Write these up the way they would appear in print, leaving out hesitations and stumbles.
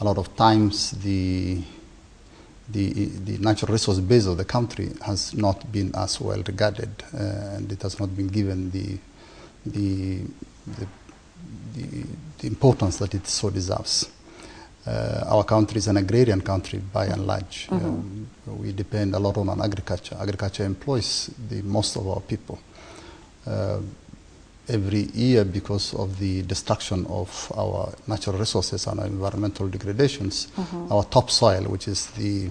a lot of times the natural resource base of the country has not been as well regarded, and it has not been given the importance that it so deserves. Our country is an agrarian country by and large. We depend a lot on agriculture. Agriculture employs most of our people. Every year, because of the destruction of our natural resources and our environmental degradations, our topsoil, which is the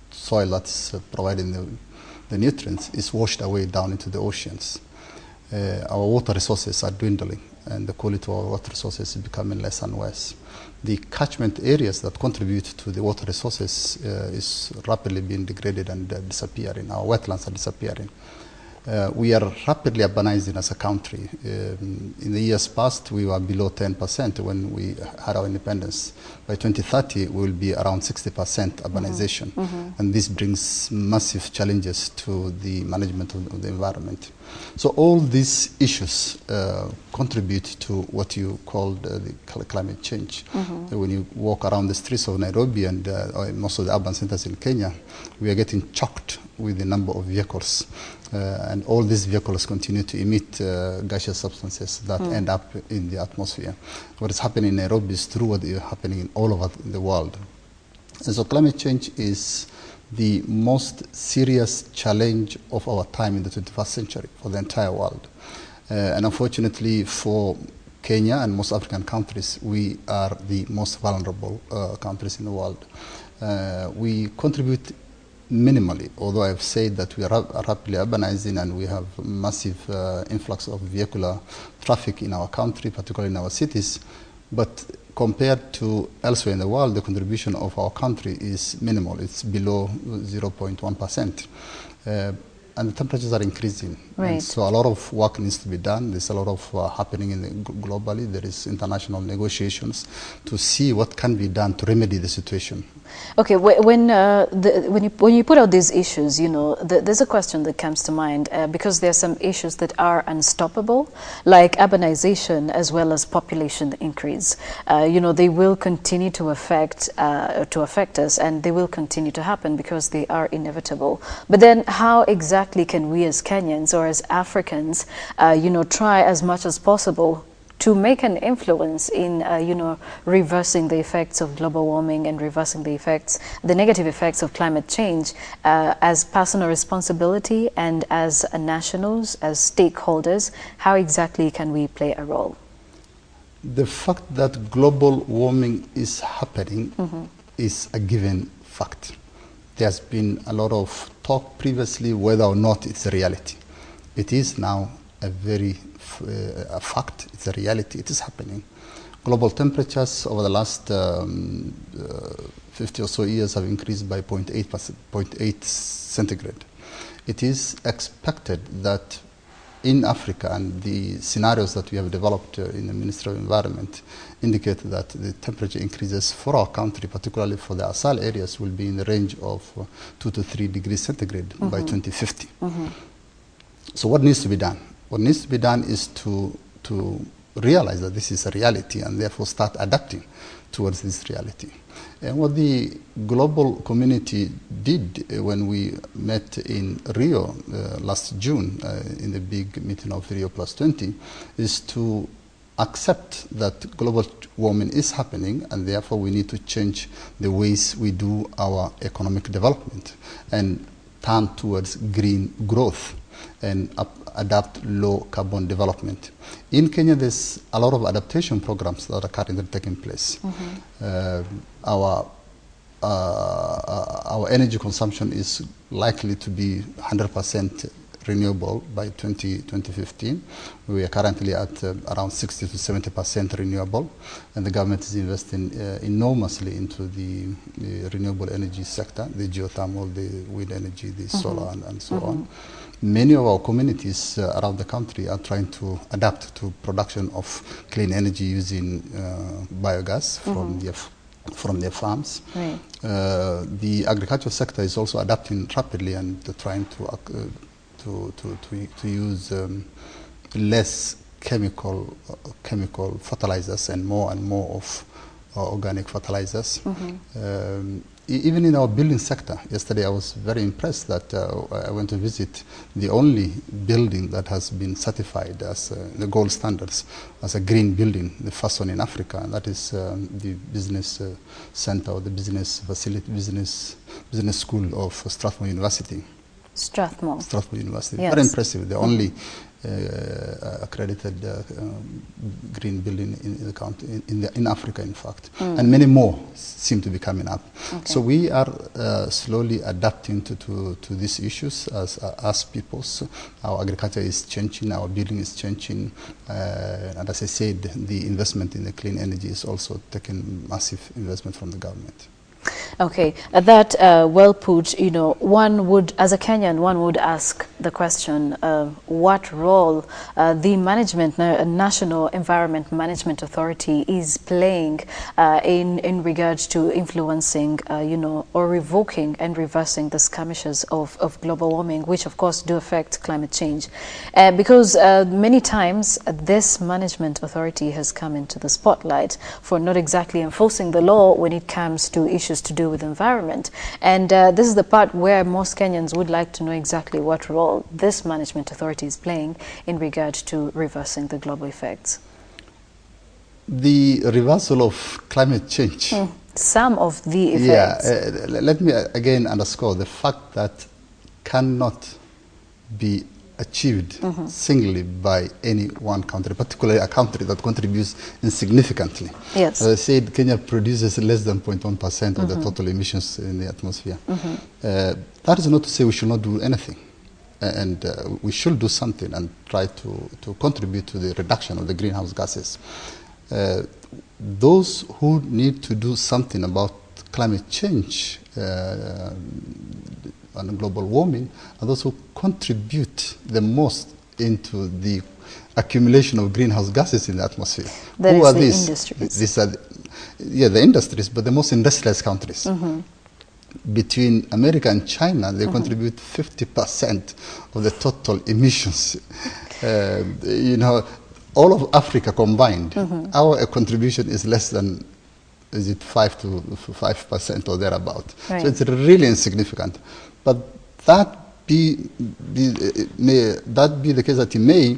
soil that's providing the nutrients, is washed away down into the oceans. Our water resources are dwindling, and the quality of our water resources is becoming less and worse. The catchment areas that contribute to the water resources is rapidly being degraded and disappearing. Our wetlands are disappearing. We are rapidly urbanizing as a country. In the years past, we were below 10% when we had our independence. By 2030, we will be around 60% urbanization. And this brings massive challenges to the management of the environment. So all these issues contribute to what you called the climate change. When you walk around the streets of Nairobi and most of the urban centers in Kenya, we are getting choked with the number of vehicles. And all these vehicles continue to emit gaseous substances that end up in the atmosphere. What is happening in Nairobi is true what is happening all over the world. And so climate change is the most serious challenge of our time in the 21st century for the entire world. And unfortunately for Kenya and most African countries, we are the most vulnerable countries in the world. We contribute minimally, although I've said that we are rapidly urbanizing and we have massive influx of vehicular traffic in our country, particularly in our cities. But compared to elsewhere in the world, the contribution of our country is minimal. It's below 0.1%. And the temperatures are increasing. Right. And so a lot of work needs to be done. There's a lot of happening globally. There is international negotiations to see what can be done to remedy the situation. Okay, when you put out these issues, you know, there's a question that comes to mind because there are some issues that are unstoppable, like urbanization as well as population increase. You know, they will continue to affect us, and they will continue to happen because they are inevitable. But then, how exactly can we as Kenyans or as Africans, you know, try as much as possible to make an influence in, you know, reversing the effects of global warming and reversing the negative effects of climate change as personal responsibility and as nationals, as stakeholders? How exactly can we play a role? The fact that global warming is happening is a given fact. There's been a lot of talk previously whether or not it's a reality. It is now a fact, it's a reality, it is happening. Global temperatures over the last 50 or so years have increased by 0.8 centigrade. It is expected that in Africa, and the scenarios that we have developed in the Ministry of Environment indicate that the temperature increases for our country, particularly for the ASAL areas, will be in the range of 2 to 3 degrees centigrade by 2050. So what needs to be done? What needs to be done is to realize that this is a reality and therefore start adapting towards this reality. And what the global community did when we met in Rio last June in the big meeting of Rio Plus 20 is to accept that global warming is happening, and therefore we need to change the ways we do our economic development and turn towards green growth and adapt low carbon development. In Kenya, there's a lot of adaptation programs that are currently taking place. Our energy consumption is likely to be 100% renewable by 2015. We are currently at around 60 to 70% renewable, and the government is investing enormously into the renewable energy sector, the geothermal, the wind energy, the solar, and so on. Many of our communities around the country are trying to adapt to production of clean energy using biogas from their farms. Right. The agricultural sector is also adapting rapidly and trying to use less chemical fertilizers and more of organic fertilizers. Even in our building sector, yesterday I was very impressed that I went to visit the only building that has been certified as the gold standards as a green building, the first one in Africa, and that is the business center or the business facility, business school of Strathmore University. Strathmore University. Yes. Very impressive. The only accredited green building in the country, in Africa, in fact, and many more seem to be coming up. Okay. So we are slowly adapting to these issues as peoples. Our agriculture is changing, our building is changing, and as I said, the investment in the clean energy is also taking massive investment from the government. Okay, that well put. You know, one would, as a Kenyan, one would ask the question: what role the National Environment Management Authority is playing in regards to influencing, you know, or revoking and reversing the skirmishes of global warming, which of course do affect climate change, because many times this management authority has come into the spotlight for not exactly enforcing the law when it comes to issues to do with environment. And this is the part where most Kenyans would like to know exactly what role this management authority is playing in regard to reversing the global effects. The reversal of climate change. Some of the effects. Yeah, let me again underscore the fact that cannot be achieved singly by any one country, particularly a country that contributes insignificantly. Yes. As I said, Kenya produces less than 0.1% of the total emissions in the atmosphere. That is not to say we should not do anything. And we should do something and try to contribute to the reduction of the greenhouse gases. Those who need to do something about climate change and global warming are those who contribute the most into the accumulation of greenhouse gases in the atmosphere. Who are these? Industries. These are the industries, but the most industrialized countries. Between America and China, they contribute 50% of the total emissions. You know, all of Africa combined, our contribution is less than, is it 5% or thereabout? Right. So it's really insignificant. But that be the case that it may,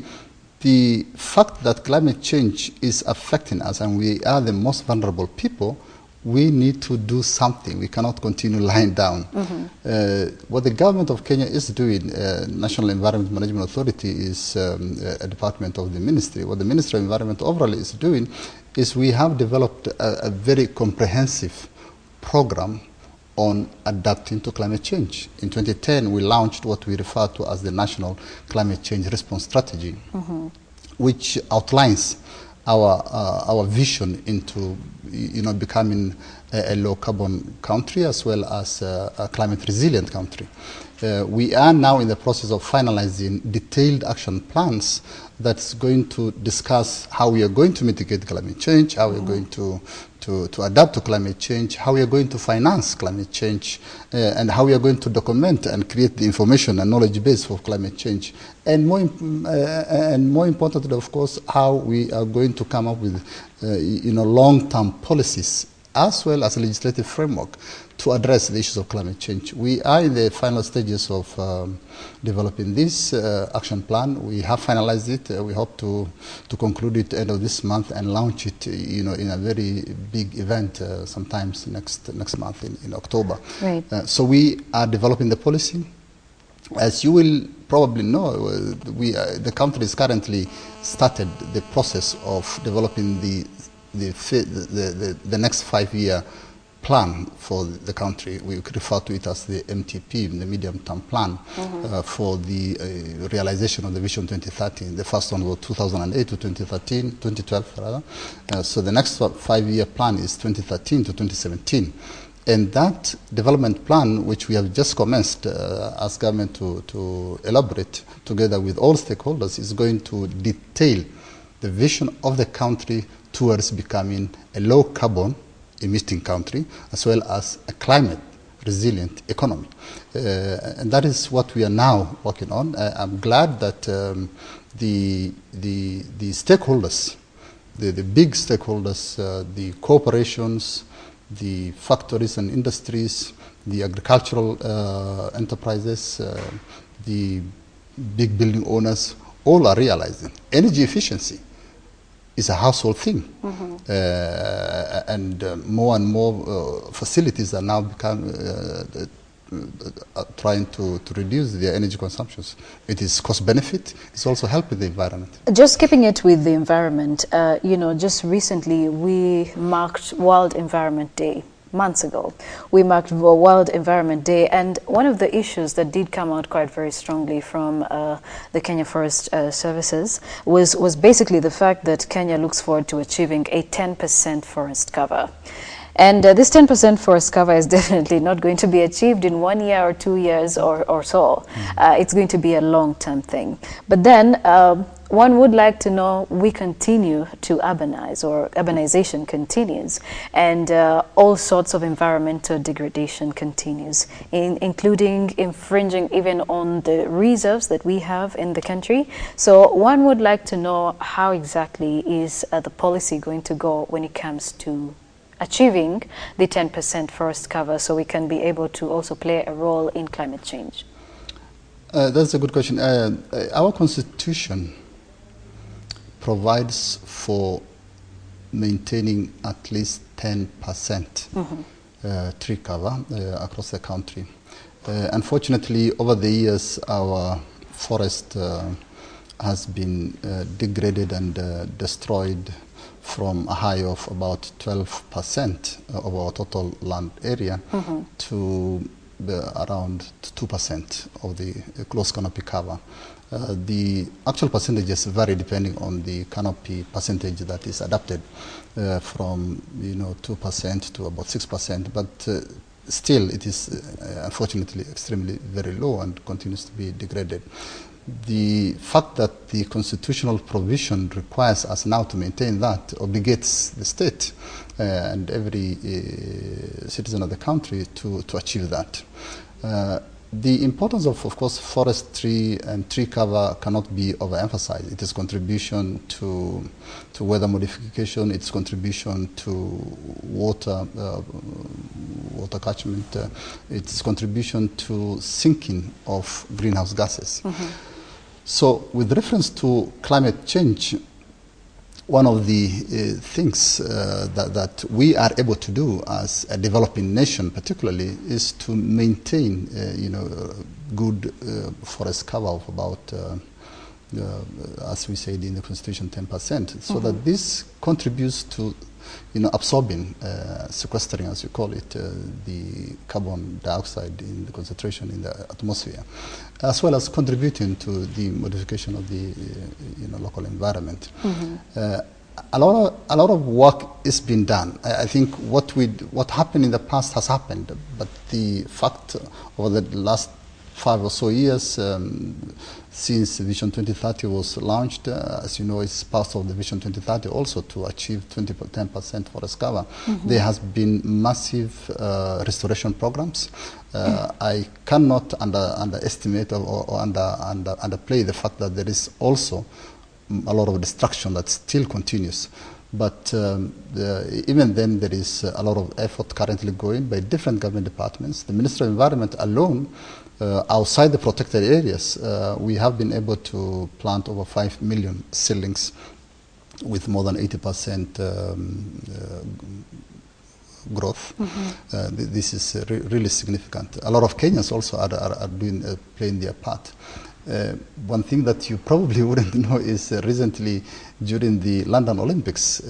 the fact that climate change is affecting us and we are the most vulnerable people, we need to do something. We cannot continue lying down. What the government of Kenya is doing, National Environment Management Authority is a department of the ministry. What the Ministry of Environment overall is doing is we have developed a very comprehensive program on adapting to climate change. In 2010, we launched what we refer to as the National Climate Change Response Strategy, which outlines our vision into, you know, becoming a low carbon country as well as a climate resilient country. We are now in the process of finalizing detailed action plans that's going to discuss how we are going to mitigate climate change, how we are going to adapt to climate change, how we are going to finance climate change, and how we are going to document and create the information and knowledge base for climate change. And more importantly, of course, how we are going to come up with you know, long-term policies as well as a legislative framework to address the issues of climate change. We are in the final stages of developing this action plan. We have finalized it. We hope to conclude it end of this month and launch it, you know, in a very big event sometimes next month in October. Right. So we are developing the policy. As you will probably know, the country has currently started the process of developing the next 5-year plan for the country. We refer to it as the MTP, the medium-term plan, for the realization of the Vision 2030. The first one was 2008 to 2012 rather. So the next 5-year plan is 2013 to 2017. And that development plan, which we have just commenced, as government to elaborate together with all stakeholders, is going to detail the vision of the country towards becoming a low carbon emitting country, as well as a climate resilient economy. And that is what we are now working on. I'm glad that the stakeholders, the big stakeholders, the corporations, the factories and industries, the agricultural enterprises, the big building owners, all are realizing energy efficiency is a household thing. And more and more facilities are now trying to reduce their energy consumptions. It is cost benefit. It's also helping the environment. Just keeping it with the environment, just recently we marked World Environment Day. Months ago, we marked World Environment Day, and one of the issues that did come out quite very strongly from the Kenya Forest Services was basically the fact that Kenya looks forward to achieving a 10% forest cover. And this 10% forest cover is definitely not going to be achieved in 1 year or 2 years or so. It's going to be a long-term thing. But then one would like to know, we continue to urbanize, or urbanization continues, and all sorts of environmental degradation continues, including infringing even on the reserves that we have in the country. So one would like to know, how exactly is the policy going to go when it comes to achieving the 10% forest cover, so we can be able to also play a role in climate change? That's a good question. Our constitution provides for maintaining at least 10% tree cover across the country. Unfortunately, over the years, our forest has been degraded and destroyed from a high of about 12% of our total land area to around 2% of the close canopy cover. The actual percentages vary depending on the canopy percentage that is adapted, from 2% to about 6%, but still it is unfortunately extremely very low and continues to be degraded. The fact that the constitutional provision requires us now to maintain that obligates the state and every citizen of the country to achieve that. The importance of course, forestry and tree cover cannot be overemphasized. It is contribution to weather modification, its contribution to water catchment, its contribution to sinking of greenhouse gases. So with reference to climate change, one of the things that we are able to do as a developing nation particularly is to maintain good forest cover of about, as we said in the Constitution, 10%, so that this contributes to absorbing, sequestering, as you call it, the carbon dioxide in the concentration in the atmosphere, as well as contributing to the modification of the local environment. A lot of work is being done. I think what happened in the past has happened, but the fact over the last 5 or so years since Vision 2030 was launched, as you know, it's part of the Vision 2030 also to achieve 10% forest cover. There has been massive restoration programs. I cannot underestimate or underplay the fact that there is also a lot of destruction that still continues. But even then, there is a lot of effort currently going by different government departments. The Ministry of Environment alone, outside the protected areas, we have been able to plant over 5 million seedlings with more than 80% growth. This is really significant. A lot of Kenyans also are playing their part. One thing that you probably wouldn't know is recently during the London Olympics,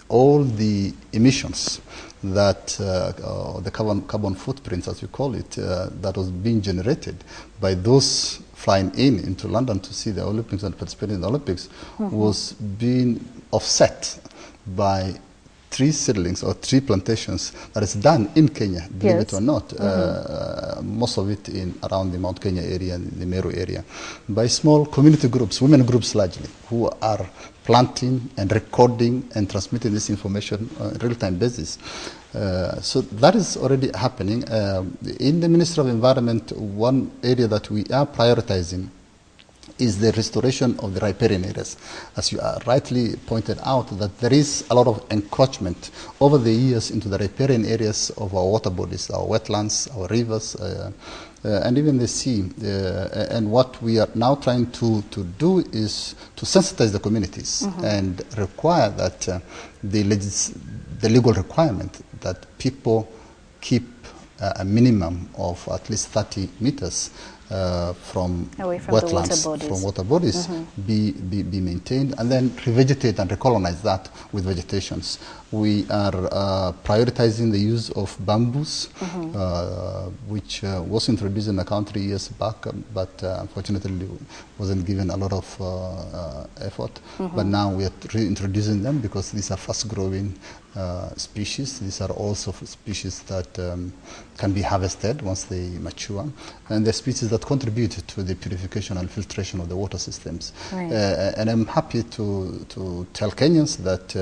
all the emissions that the carbon footprints, as you call it, that was being generated by those flying into London to see the Olympics and participating in the Olympics was being offset by tree seedlings or tree plantations that is done in Kenya, believe it or not, most of it in around the Mount Kenya area and the Meru area, by small community groups, women groups largely, who are planting and recording and transmitting this information on a real-time basis. So that is already happening. In the Ministry of Environment, one area that we are prioritizing is the restoration of the riparian areas. As you rightly pointed out, that there is a lot of encroachment over the years into the riparian areas of our water bodies, our wetlands, our rivers, and even the sea. And what we are now trying to do is to sensitize the communities and require that the legal requirement that people keep a minimum of at least 30 meters from wetlands, from water bodies, be maintained, and then revegetate and recolonize that with vegetations. We are prioritizing the use of bamboos, which was introduced in the country years back, but unfortunately wasn't given a lot of effort. But now we are reintroducing them because these are fast-growing species. These are also species that can be harvested once they mature, and they're species that contribute to the purification and filtration of the water systems. Right. And I'm happy to tell Kenyans that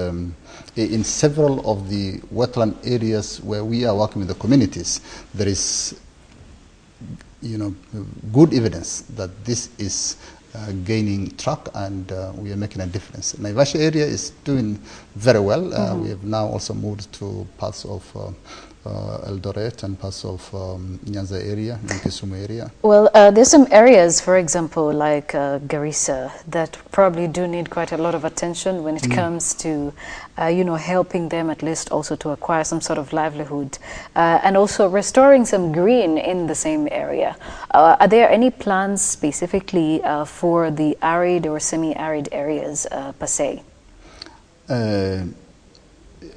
in several of the wetland areas where we are working with the communities, there is, good evidence that this is gaining track, and we are making a difference. Naivasha area is doing very well. We have now also moved to parts of Eldoret and parts of Nyanza area, and Kisumu area. Well, there's some areas, for example, like Garissa, that probably do need quite a lot of attention when it comes to, helping them at least also to acquire some sort of livelihood, and also restoring some green in the same area. Are there any plans specifically for the arid or semi-arid areas per se?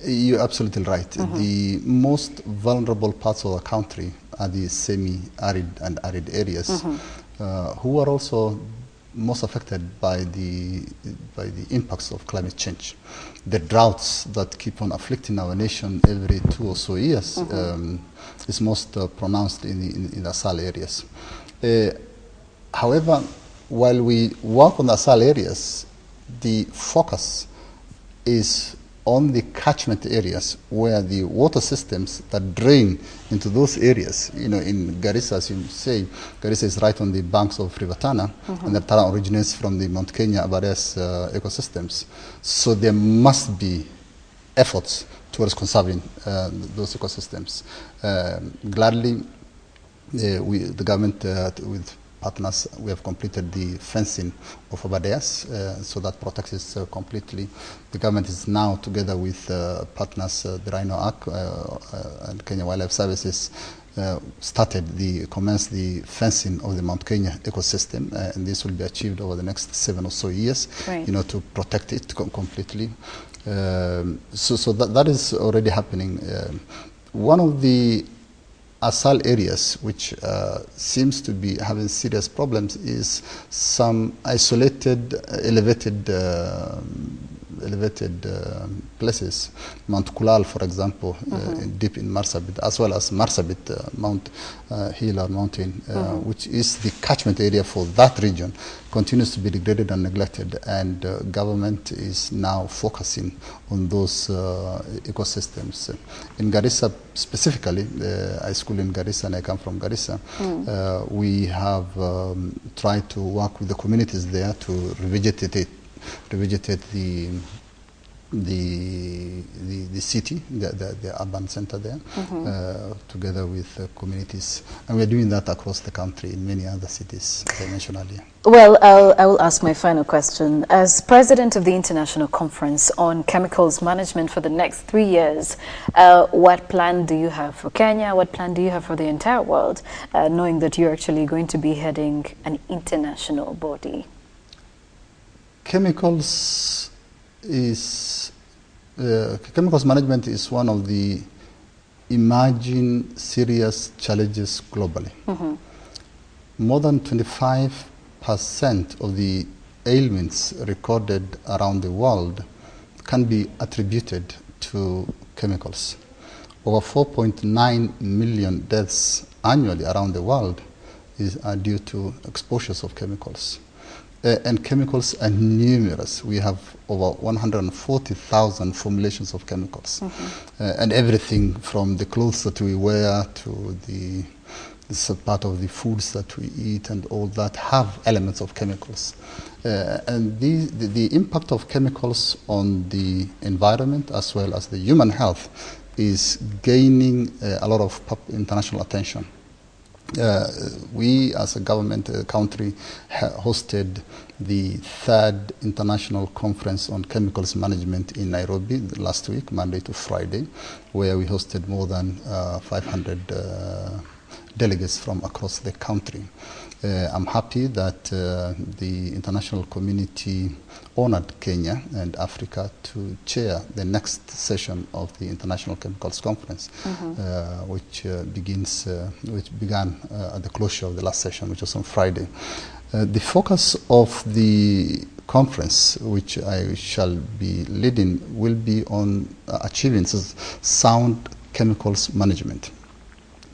You're absolutely right. The most vulnerable parts of the country are the semi-arid and arid areas, who are also most affected by the impacts of climate change. The droughts that keep on afflicting our nation every 2 or so years is most pronounced in the ASAL areas. However, while we work on the ASAL areas, the focus is on the catchment areas where the water systems that drain into those areas, in Garissa, as you say, Garissa is right on the banks of River Tana, and the Tana originates from the Mount Kenya Abares ecosystems. So there must be efforts towards conserving those ecosystems. Gladly, the government with partners, we have completed the fencing of Abadeas, so that protects it completely. The government is now, together with partners, the Rhino Arc and Kenya Wildlife Services, commenced the fencing of the Mount Kenya ecosystem, and this will be achieved over the next 7 or so years, right, to protect it completely. So that is already happening. One of the ASAL areas which seems to be having serious problems is some isolated, elevated places. Mount Kulal, for example, deep in Marsabit, as well as Marsabit, Mount Hill or Mountain, which is the catchment area for that region, continues to be degraded and neglected, and government is now focusing on those ecosystems. In Garissa specifically, I school in Garissa and I come from Garissa, we have tried to work with the communities there to revegetate the city, the urban center there, together with communities. And we're doing that across the country in many other cities, as I mentioned earlier. Well, I will ask my final question. As president of the International Conference on Chemicals Management for the next 3 years, what plan do you have for Kenya? What plan do you have for the entire world, knowing that you're actually going to be heading an international body? Chemicals management is one of the emerging serious challenges globally. More than 25% of the ailments recorded around the world can be attributed to chemicals. Over 4.9 million deaths annually around the world are due to exposures of chemicals. And chemicals are numerous. We have over 140,000 formulations of chemicals. And everything from the clothes that we wear to the part of the foods that we eat and all that have elements of chemicals. And the impact of chemicals on the environment as well as the human health is gaining a lot of international attention. We, as a government country, hosted the 3rd International Conference on Chemicals Management in Nairobi last week, Monday to Friday, where we hosted more than 500 delegates from across the country. I'm happy that the international community honored Kenya and Africa to chair the next session of the International Chemicals Conference, which began at the closure of the last session, which was on Friday. The focus of the conference, which I shall be leading, will be on achieving sound chemicals management.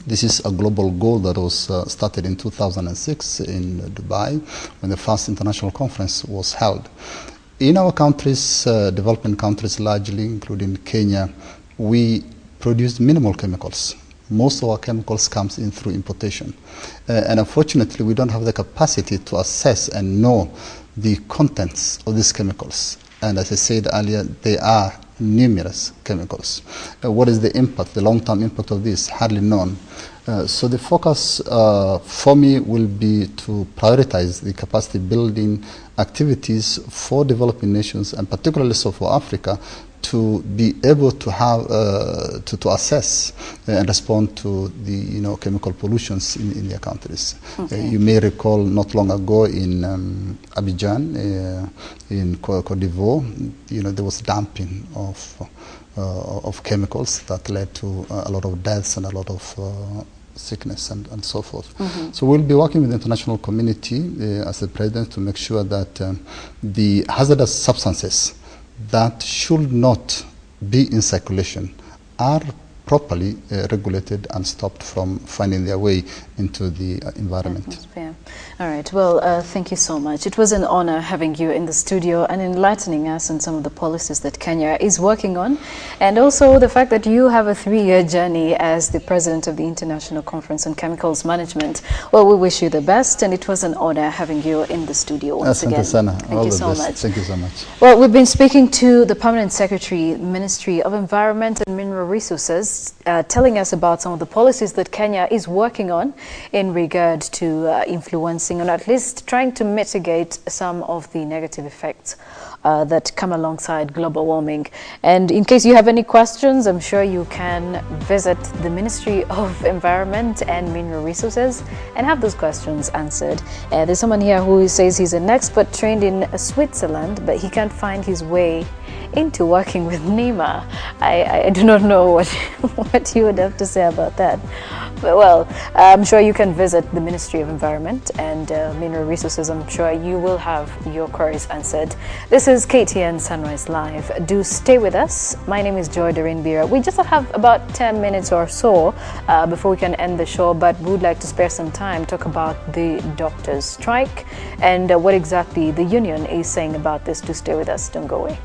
This is a global goal that was started in 2006 in Dubai when the first international conference was held. In our countries, developing countries largely, including Kenya, we produce minimal chemicals. Most of our chemicals comes in through importation. And unfortunately, we don't have the capacity to assess and know the contents of these chemicals. And as I said earlier, they are numerous chemicals. What is the impact, the long-term impact of this? Hardly known. So the focus for me will be to prioritize the capacity building activities for developing nations, and particularly so for Africa, to be able to have to assess and respond to the chemical pollutions in their countries. You may recall not long ago in Abidjan, in Côte d'Ivoire, there was dumping of chemicals that led to a lot of deaths and a lot of sickness and so forth. So we'll be working with the international community as the president to make sure that the hazardous substances that should not be in circulation are properly regulated and stopped from finding their way into the environment. All right. Well, thank you so much. It was an honor having you in the studio and enlightening us on some of the policies that Kenya is working on, and also the fact that you have a 3-year journey as the president of the International Conference on Chemicals Management. Well, we wish you the best, and it was an honor having you in the studio once again. Thank you so much. Thank you so much. Well, we've been speaking to the Permanent Secretary, Ministry of Environment and Mineral Resources, telling us about some of the policies that Kenya is working on in regard to influencing, or at least trying to mitigate some of the negative effects that come alongside global warming. And in case you have any questions, I'm sure you can visit the Ministry of Environment and Mineral Resources and have those questions answered. There's someone here who says he's an expert trained in Switzerland, but he can't find his way into working with NEMA. I do not know what you would have to say about that. But, well, I'm sure you can visit the Ministry of Environment and Mineral Resources. I'm sure you will have your queries answered. This is KTN Sunrise Live. Do stay with us. My name is Joy Doreen Bira. We just have about 10 minutes or so before we can end the show, but we would like to spare some time to talk about the doctors' strike and what exactly the union is saying about this. Do stay with us. Don't go away.